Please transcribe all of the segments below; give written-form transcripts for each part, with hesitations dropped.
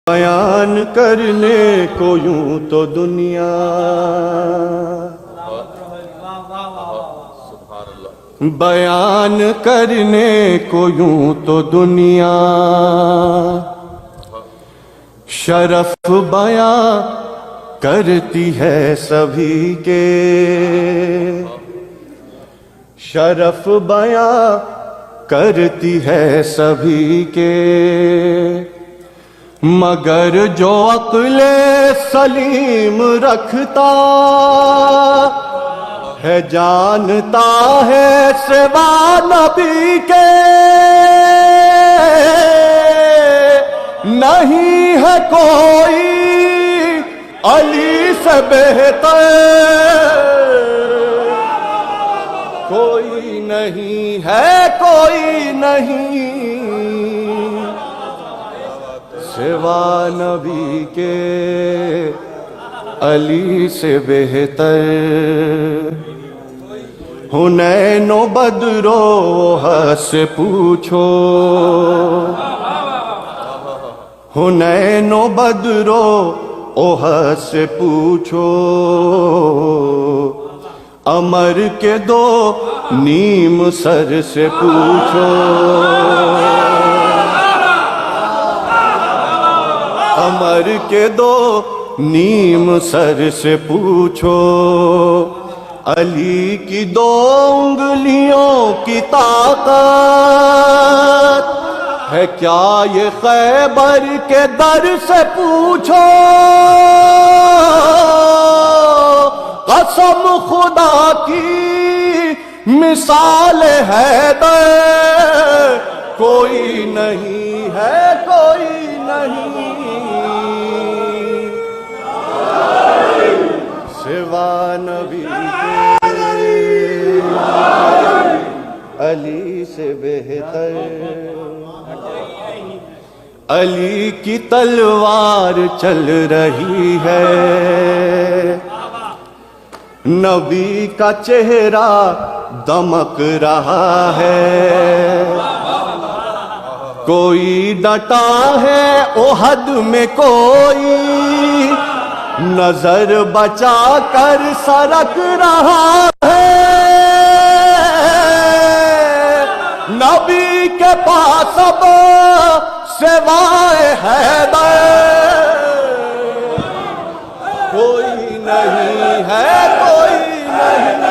بیان کرنے کو یوں تو دنیا بیان کرنے کو یوں تو دنیا شرف بیاں کرتی ہے سبھی کے شرف بیاں کرتی ہے سبھی کے مگر جو عقل سلیم رکھتا ہے جانتا ہے سوا نبی کے نہیں ہے کوئی علی سے بہتر کوئی نہیں ہے کوئی نہیں سوا نبی کے علی سے بہتر حنین و بدر و احد سے پوچھو حنین و بدر و احد سے پوچھو عمر کے دو نیم سر سے پوچھو عمر کے دو نیم سر سے پوچھو علی کی دو انگلیوں کی طاقت ہے کیا یہ خیبر کے در سے پوچھو قسم خدا کی مثال حیدر کوئی نہیں ہے کوئی نہیں سوا نبی کے علی سے بہتر علی کی تلوار چل رہی ہے نبی کا چہرہ دمک رہا ہے کوئی ڈٹا ہے احد میں کوئی نظر بچا کر سرک رہا ہے نبی کے پاس اب سوائے حیدر کوئی نہیں ہے کوئی نہیں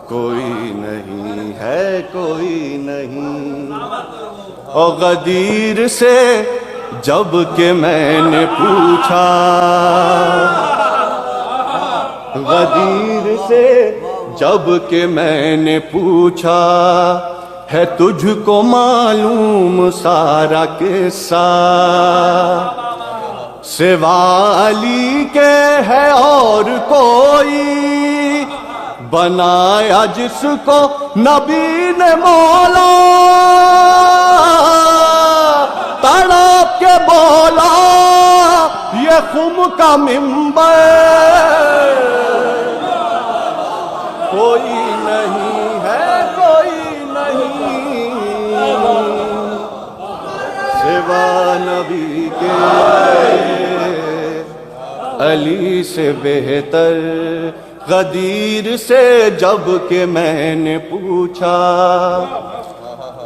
کوئی نہیں ہے کوئی نہیں اور غدیر سے جب کہ میں نے پوچھا غدیر سے جب کہ میں نے پوچھا ہے تجھ کو معلوم سارا قصہ سوا علی کے ہے اور کوئی بنایا جس کو نبی نے مولا تڑپ کے بولا یہ خم کا منبر کوئی نہیں ہے کوئی نہیں سوا نبی کے علی سے بہتر غدیر سے جب کہ میں نے پوچھا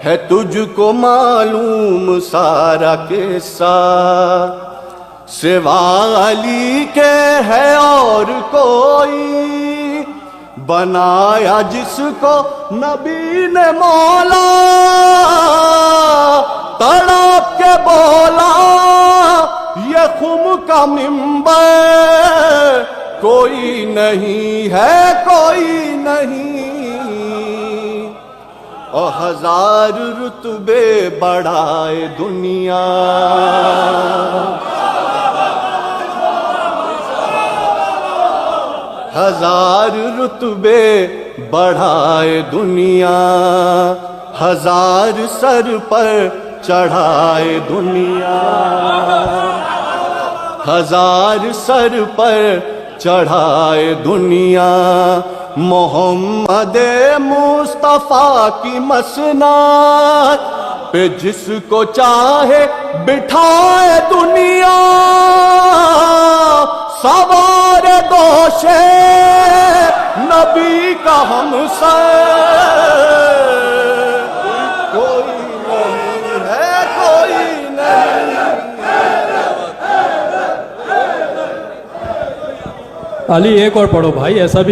ہے تجھ کو معلوم سارا قصہ سوا علی کے ہے اور کوئی بنایا جس کو نبی نے مولا تڑپ کے بولا یہ خم کا منبر کوئی نہیں ہے کوئی نہیں اور ہزار رتبے بڑھائے دنیا ہزار رتبے بڑھائے دنیا ہزار سر پر چڑھائے دنیا ہزار سر پر چڑھائے دنیا، محمد مصطفیٰ کی مسند پہ جس کو چاہے بٹھائے دنیا، سوار دوشے نبی کا ہم سر کوئی نہیں ہے، کوئی نہیں۔ علی ایک اور پڑھو بھائی، ایسا بھی